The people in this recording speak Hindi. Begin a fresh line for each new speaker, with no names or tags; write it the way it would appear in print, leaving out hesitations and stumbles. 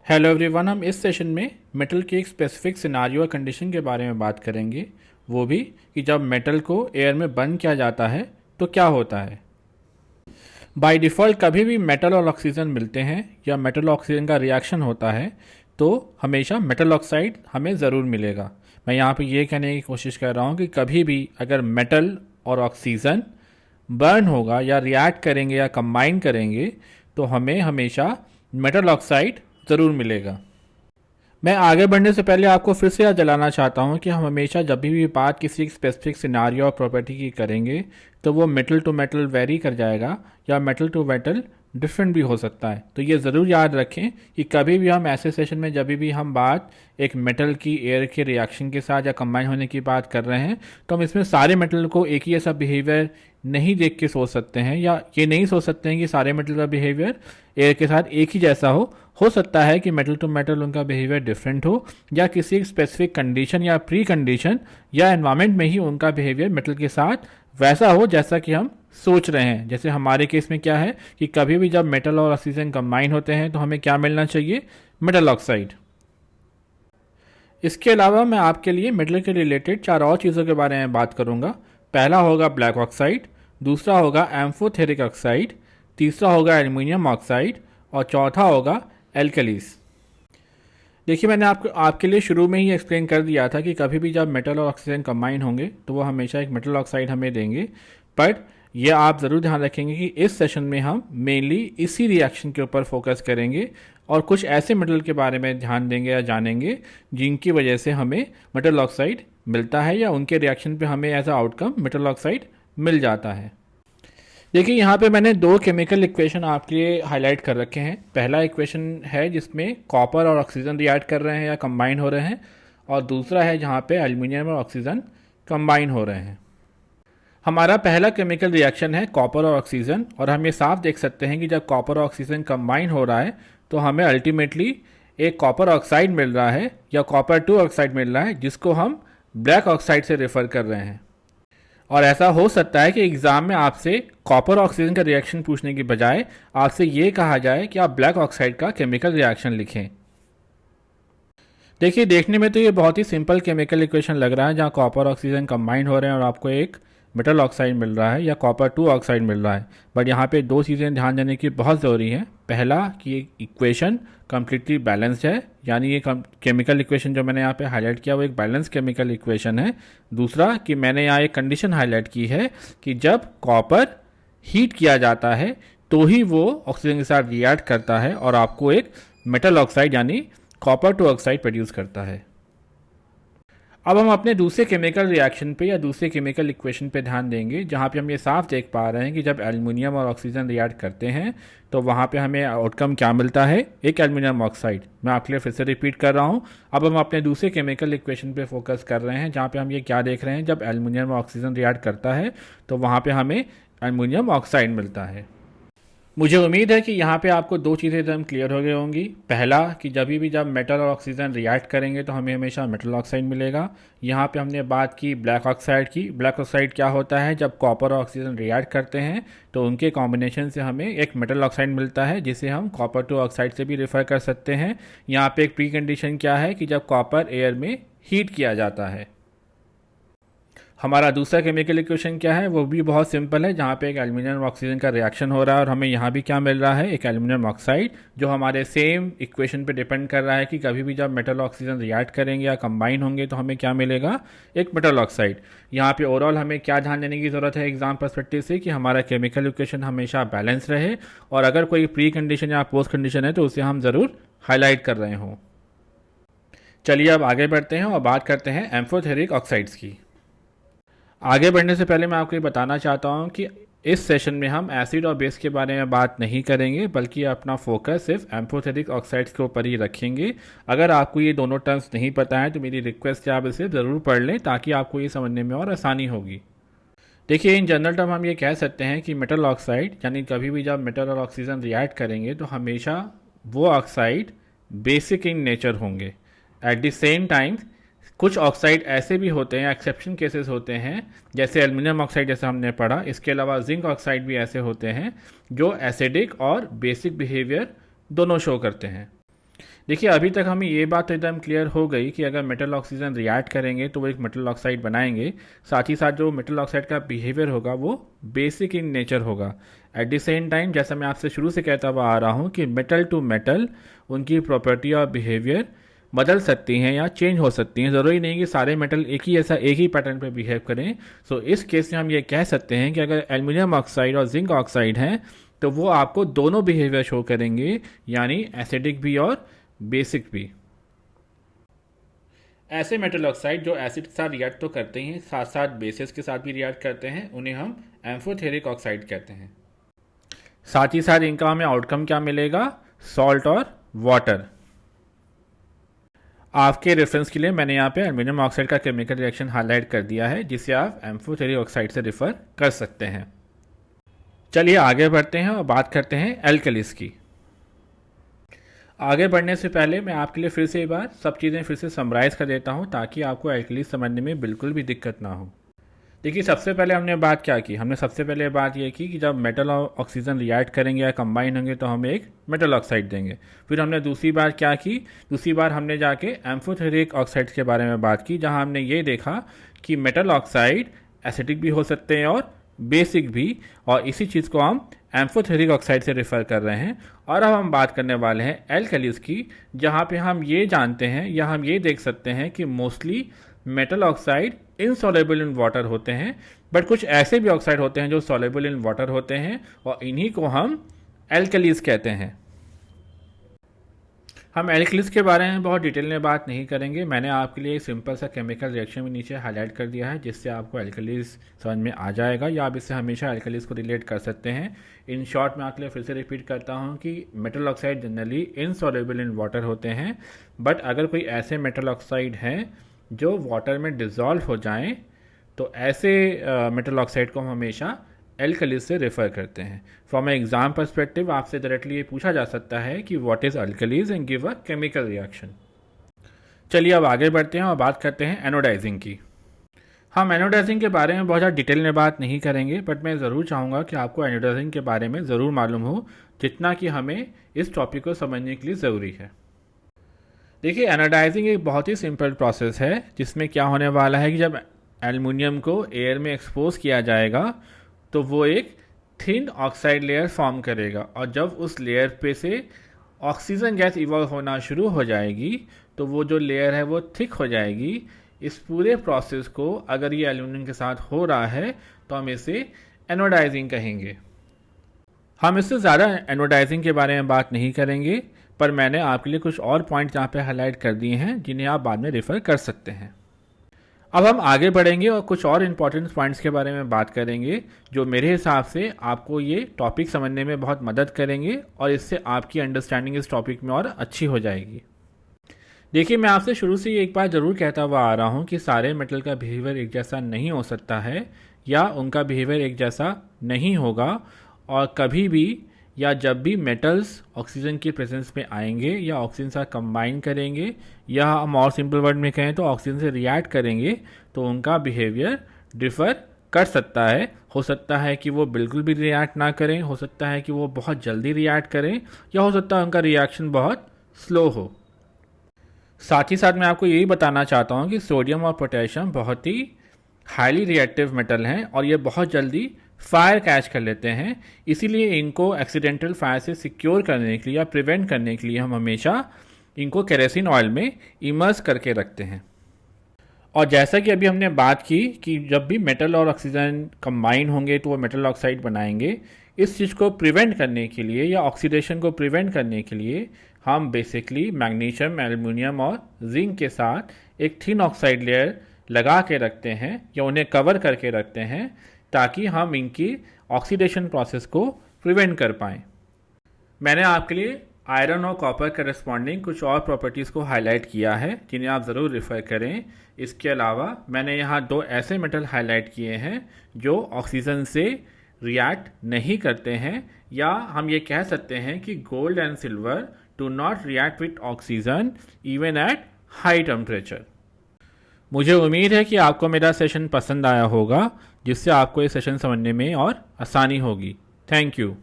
हेलो एवरीवन, हम इस सेशन में मेटल के एक स्पेसिफिक सिनारियो और कंडीशन के बारे में बात करेंगे। वो भी कि जब मेटल को एयर में बर्न किया जाता है तो क्या होता है। बाय डिफ़ॉल्ट कभी भी मेटल और ऑक्सीजन मिलते हैं या मेटल ऑक्सीजन का रिएक्शन होता है तो हमेशा मेटल ऑक्साइड हमें ज़रूर मिलेगा। मैं यहाँ पे ये कहने की कोशिश कर रहा हूँ कि कभी भी अगर मेटल और ऑक्सीजन बर्न होगा या रिएक्ट करेंगे या कंबाइन करेंगे तो हमें हमेशा मेटल ऑक्साइड ज़रूर मिलेगा। मैं आगे बढ़ने से पहले आपको फिर से याद दिलाना चाहता हूँ कि हम हमेशा जब भी बात किसी एक स्पेसिफिक सिनारियो और प्रॉपर्टी की करेंगे तो वो मेटल टू मेटल वेरी कर जाएगा या मेटल टू मेटल डिफरेंट भी हो सकता है। तो ये ज़रूर याद रखें कि कभी भी हम ऐसे सेशन में जब भी हम बात एक मेटल की एयर के रिएक्शन के साथ या कंबाइन होने की बात कर रहे हैं तो हम इसमें सारे मेटल को एक ही ऐसा बिहेवियर नहीं देख के सोच सकते हैं या ये नहीं सोच सकते हैं कि सारे मेटल का बिहेवियर एयर के साथ एक ही जैसा हो सकता है कि मेटल टू मेटल उनका बिहेवियर डिफरेंट हो या किसी एक स्पेसिफिक कंडीशन या प्री कंडीशन या एनवायरनमेंट में ही उनका बिहेवियर मेटल के साथ वैसा हो जैसा कि हम सोच रहे हैं। जैसे हमारे केस में क्या है कि कभी भी जब मेटल और ऑक्सीजन कंबाइन होते हैं तो हमें क्या मिलना चाहिए, मेटल ऑक्साइड। इसके अलावा मैं आपके लिए मेटल के रिलेटेड 4 और चीज़ों के बारे में बात करूंगा। पहला होगा ब्लैक ऑक्साइड, दूसरा होगा एम्फोथेरिक ऑक्साइड, तीसरा होगा एल्युमिनियम ऑक्साइड और चौथा होगा एल्कलीस। देखिए, मैंने आपके लिए शुरू में ही एक्सप्लेन कर दिया था कि कभी भी जब मेटल और ऑक्सीजन कंबाइन होंगे तो वो हमेशा एक मेटल ऑक्साइड हमें देंगे। बट ये आप ज़रूर ध्यान रखेंगे कि इस सेशन में हम मेनली इसी रिएक्शन के ऊपर फोकस करेंगे और कुछ ऐसे मेटल के बारे में ध्यान देंगे या जानेंगे जिनकी वजह से हमें मेटल ऑक्साइड मिलता है या उनके रिएक्शन पे हमें as a outcome metal oxide मिल जाता है। देखिए, यहाँ पे मैंने 2 केमिकल इक्वेशन आपके लिए हाईलाइट कर रखे हैं। पहला इक्वेशन है जिसमें कॉपर और ऑक्सीजन रिएक्ट कर रहे हैं या कंबाइन हो रहे हैं और दूसरा है जहाँ पे एल्युमिनियम और ऑक्सीजन कंबाइन हो रहे हैं। हमारा पहला केमिकल रिएक्शन है कॉपर और ऑक्सीजन और हम ये साफ देख सकते हैं कि जब कॉपर और ऑक्सीजन कंबाइन हो रहा है तो हमें अल्टीमेटली एक कॉपर ऑक्साइड मिल रहा है या कॉपर 2 ऑक्साइड मिल रहा है जिसको हम ब्लैक ऑक्साइड से रेफर कर रहे हैं। और ऐसा हो सकता है कि एग्ज़ाम में आपसे कॉपर ऑक्सीजन का रिएक्शन पूछने की बजाय आपसे ये कहा जाए कि आप ब्लैक ऑक्साइड का केमिकल रिएक्शन लिखें। देखिए, देखने में तो ये बहुत ही सिंपल केमिकल इक्वेशन लग रहा है जहाँ कॉपर ऑक्सीजन कंबाइन हो रहे हैं और आपको एक मेटल ऑक्साइड मिल रहा है या कॉपर 2 ऑक्साइड मिल रहा है। बट यहाँ पे 2 चीज़ें ध्यान देने की बहुत ज़रूरी है। पहला कि ये इक्वेशन कम्प्लीटली बैलेंस्ड है, यानी ये केमिकल इक्वेशन जो मैंने यहाँ पे हाईलाइट किया वो एक बैलेंस केमिकल इक्वेशन है। दूसरा कि मैंने यहाँ एक कंडीशन हाईलाइट की है कि जब कॉपर हीट किया जाता है तो ही वो ऑक्सीजन के साथ रिएक्ट करता है और आपको एक मेटल ऑक्साइड यानी कॉपर 2 ऑक्साइड प्रोड्यूस करता है। अब हम अपने दूसरे केमिकल रिएक्शन पे या दूसरे केमिकल इक्वेशन पे ध्यान देंगे जहाँ पे हम ये साफ देख पा रहे हैं कि जब एल्युमिनियम और ऑक्सीजन रिएक्ट करते हैं तो वहाँ पे हमें आउटकम क्या मिलता है, एक एल्युमिनियम ऑक्साइड। मैं आपके लिए फिर से रिपीट कर रहा हूँ। अब हम अपने दूसरे केमिकल इक्वेशन पे फोकस कर रहे हैं जहाँ पे हम ये क्या देख रहे हैं, जब एल्युमिनियम और ऑक्सीजन रिएक्ट करता है तो वहाँ पर हमें एल्युमिनियम ऑक्साइड मिलता है। मुझे उम्मीद है कि यहाँ पे आपको 2 चीज़ें एकदम क्लियर हो गई होंगी। पहला कि जब मेटल और ऑक्सीजन रिएक्ट करेंगे तो हमें हमेशा मेटल ऑक्साइड मिलेगा। यहाँ पे हमने बात की ब्लैक ऑक्साइड की। ब्लैक ऑक्साइड क्या होता है, जब कॉपर और ऑक्सीजन रिएक्ट करते हैं तो उनके कॉम्बिनेशन से हमें एक मेटल ऑक्साइड मिलता है जिसे हम कॉपर 2 ऑक्साइड से भी रेफर कर सकते हैं। यहाँ पे एक प्री कंडीशन क्या है कि जब कॉपर एयर में हीट किया जाता है। हमारा दूसरा केमिकल इक्वेशन क्या है, वो भी बहुत सिंपल है, जहाँ पे एक एल्युमिनियम ऑक्सीजन का रिएक्शन हो रहा है और हमें यहाँ भी क्या मिल रहा है, एक एल्युमिनियम ऑक्साइड, जो हमारे सेम इक्वेशन पे डिपेंड कर रहा है कि कभी भी जब मेटल ऑक्सीजन रिएक्ट करेंगे या कंबाइन होंगे तो हमें क्या मिलेगा, एक मेटल ऑक्साइड। यहाँ पे ओवरऑल हमें क्या ध्यान देने की ज़रूरत है एग्जाम पर्सपेक्टिव से कि हमारा केमिकल इक्वेशन हमेशा बैलेंस रहे और अगर कोई प्री कंडीशन या पोस्ट कंडीशन है तो उसे हम ज़रूर हाईलाइट कर रहे हों। चलिए अब आगे बढ़ते हैं और बात करते हैं एम्फोथेरिक ऑक्साइड्स की। आगे बढ़ने से पहले मैं आपको ये बताना चाहता हूँ कि इस सेशन में हम एसिड और बेस के बारे में बात नहीं करेंगे बल्कि अपना फोकस सिर्फ एम्फोथेरिक ऑक्साइड्स के ऊपर ही रखेंगे। अगर आपको ये दोनों टर्म्स नहीं पता है तो मेरी रिक्वेस्ट है आप इसे ज़रूर पढ़ लें ताकि आपको ये समझने में और आसानी होगी। देखिए, इन जनरल टर्म हम ये कह सकते हैं कि मेटल ऑक्साइड यानी कभी भी जब मेटल और ऑक्सीजन रिएक्ट करेंगे तो हमेशा वो ऑक्साइड बेसिक इन नेचर होंगे। एट द सेम टाइम कुछ ऑक्साइड ऐसे भी होते हैं, एक्सेप्शन केसेस होते हैं, जैसे एल्युमिनियम ऑक्साइड जैसे हमने पढ़ा। इसके अलावा जिंक ऑक्साइड भी ऐसे होते हैं जो एसिडिक और बेसिक बिहेवियर दोनों शो करते हैं। देखिए अभी तक हमें ये बात एकदम क्लियर हो गई कि अगर मेटल ऑक्सीजन रिएक्ट करेंगे तो वो एक मेटल ऑक्साइड बनाएंगे। साथ ही साथ जो मेटल ऑक्साइड का बिहेवियर होगा वो बेसिक इन नेचर होगा। एट द सेम टाइम जैसा मैं आपसे शुरू से कहता हुआ आ रहा हूँ कि मेटल टू मेटल उनकी प्रॉपर्टी और बिहेवियर बदल सकती हैं या चेंज हो सकती हैं। ज़रूरी नहीं कि सारे मेटल एक ही पैटर्न पे बिहेव करें। सो इस केस में हम ये कह सकते हैं कि अगर एल्युमिनियम ऑक्साइड और जिंक ऑक्साइड हैं तो वो आपको दोनों बिहेवियर शो करेंगे, यानी एसिडिक भी और बेसिक भी। ऐसे मेटल ऑक्साइड जो एसिड के साथ रिएक्ट तो करते हैं, साथ साथ बेसिस के साथ भी रिएक्ट करते हैं, उन्हें हम एम्फोथेरिक ऑक्साइड कहते हैं। साथ ही साथ इनका हमें आउटकम क्या मिलेगा? सॉल्ट और वाटर। आपके रेफरेंस के लिए मैंने यहाँ पे एल्युमिनियम ऑक्साइड का केमिकल रिएक्शन हाईलाइट कर दिया है, जिसे आप एम्फोथेरिक ऑक्साइड से रिफर कर सकते हैं। चलिए आगे बढ़ते हैं और बात करते हैं एल्कलीज की। आगे बढ़ने से पहले मैं आपके लिए फिर से एक बार सब चीज़ें फिर से समराइज़ कर देता हूँ ताकि आपको एल्कलीज समझने में बिल्कुल भी दिक्कत ना हो। देखिए सबसे पहले हमने बात क्या की? हमने सबसे पहले बात ये की कि जब मेटल और ऑक्सीजन रिएक्ट करेंगे या कंबाइन होंगे तो हमें एक मेटल ऑक्साइड देंगे। फिर हमने दूसरी बार क्या की? दूसरी बार हमने जाके एम्फोथेरिक ऑक्साइड के बारे में बात की, जहाँ हमने ये देखा कि मेटल ऑक्साइड एसिडिक भी हो सकते हैं और बेसिक भी, और इसी चीज़ को हम एम्फोथेरिक ऑक्साइड से रेफर कर रहे हैं। और अब हम बात करने वाले हैं एल्कलीज की, जहाँ पे हम ये जानते हैं या हम ये देख सकते हैं कि mostly metal oxide insoluble in water होते हैं, बट कुछ ऐसे भी ऑक्साइड होते हैं जो सॉल्युबल इन वाटर होते हैं और इन्हीं को हम एल्कलीज कहते हैं। हम एल्कलीज के बारे में बहुत डिटेल में बात नहीं करेंगे। मैंने आपके लिए एक सिंपल सा केमिकल रिएक्शन भी नीचे हाईलाइट कर दिया है, जिससे आपको एल्कलीज समझ में आ जाएगा, या आप इससे हमेशा एल्कलीज को रिलेट कर सकते हैं। इन शॉर्ट मैं आपके लिए फिर से रिपीट करता हूँ कि metal oxide generally insoluble in water होते हैं, बट अगर कोई ऐसे मेटल ऑक्साइड हैं जो वाटर में डिज़ोल्व हो जाएं तो ऐसे मेटल ऑक्साइड को हम हमेशा एल्कलीज से रेफर करते हैं। फ्रॉम ए एग्जाम पर्सपेक्टिव आपसे डायरेक्टली ये पूछा जा सकता है कि what is alkalis and give a chemical reaction. चलिए अब आगे बढ़ते हैं और बात करते हैं एनोडाइजिंग की। हम एनोडाइजिंग के बारे में बहुत ज़्यादा डिटेल में बात नहीं करेंगे, बट मैं ज़रूर चाहूँगा कि आपको एनोडाइजिंग के बारे में ज़रूर मालूम हो, जितना कि हमें इस टॉपिक को समझने के लिए ज़रूरी है। देखिए एनोडाइजिंग एक बहुत ही सिंपल प्रोसेस है, जिसमें क्या होने वाला है कि जब एल्युमिनियम को एयर में एक्सपोज किया जाएगा तो वो एक थिन ऑक्साइड लेयर फॉर्म करेगा, और जब उस लेयर पे से ऑक्सीजन गैस इवॉल्व होना शुरू हो जाएगी तो वो जो लेयर है वो थिक हो जाएगी। इस पूरे प्रोसेस को अगर ये एल्युमिनियम के साथ हो रहा है तो हम इसे एनोडाइजिंग कहेंगे। हम इससे ज़्यादा एनोडाइजिंग के बारे में बात नहीं करेंगे, पर मैंने आपके लिए कुछ और पॉइंट्स यहाँ पे हाईलाइट कर दिए हैं जिन्हें आप बाद में रेफ़र कर सकते हैं। अब हम आगे बढ़ेंगे और कुछ और इम्पॉर्टेंट पॉइंट्स के बारे में बात करेंगे जो मेरे हिसाब से आपको ये टॉपिक समझने में बहुत मदद करेंगे और इससे आपकी अंडरस्टैंडिंग इस टॉपिक में और अच्छी हो जाएगी। देखिए मैं आपसे शुरू से एक बात ज़रूर कहता हुआ आ रहा हूँ कि सारे मेटल का बिहेवियर एक जैसा नहीं हो सकता है या उनका बिहेवियर एक जैसा नहीं होगा, और कभी भी या जब भी मेटल्स ऑक्सीजन की प्रेजेंस में आएंगे या ऑक्सीजन से कंबाइन करेंगे या हम और सिंपल वर्ड में कहें तो ऑक्सीजन से रिएक्ट करेंगे तो उनका बिहेवियर डिफ़र कर सकता है। हो सकता है कि वो बिल्कुल भी रिएक्ट ना करें, हो सकता है कि वो बहुत जल्दी रिएक्ट करें, या हो सकता है उनका रिएक्शन बहुत स्लो हो। साथ ही साथ मैं आपको यही बताना चाहता हूँ कि सोडियम और पोटेशियम बहुत ही हाईली रिएक्टिव मेटल हैं और ये बहुत जल्दी फायर कैच कर लेते हैं। इसीलिए इनको एक्सीडेंटल फायर से सिक्योर करने के लिए या प्रिवेंट करने के लिए हम हमेशा इनको केरोसिन ऑयल में इमर्स करके रखते हैं। और जैसा कि अभी हमने बात की कि जब भी मेटल और ऑक्सीजन कंबाइन होंगे तो वो मेटल ऑक्साइड बनाएंगे, इस चीज़ को प्रिवेंट करने के लिए या ऑक्सीडेशन को प्रिवेंट करने के लिए हम बेसिकली मैग्नीशियम, एल्युमिनियम और जिंक के साथ एक थिन ऑक्साइड लेयर लगा के रखते हैं या उन्हें कवर करके रखते हैं ताकि हम इनकी ऑक्सीडेशन प्रोसेस को प्रिवेंट कर पाएँ। मैंने आपके लिए आयरन और कॉपर करस्पॉन्डिंग कुछ और प्रॉपर्टीज़ को हाईलाइट किया है जिन्हें आप ज़रूर रेफ़र करें। इसके अलावा मैंने यहाँ दो ऐसे मेटल हाईलाइट किए हैं जो ऑक्सीजन से रिएक्ट नहीं करते हैं, या हम ये कह सकते हैं कि gold and silver do not react with oxygen even at high temperature. मुझे उम्मीद है कि आपको मेरा सेशन पसंद आया होगा, जिससे आपको ये सेशन समझने में और आसानी होगी। Thank you.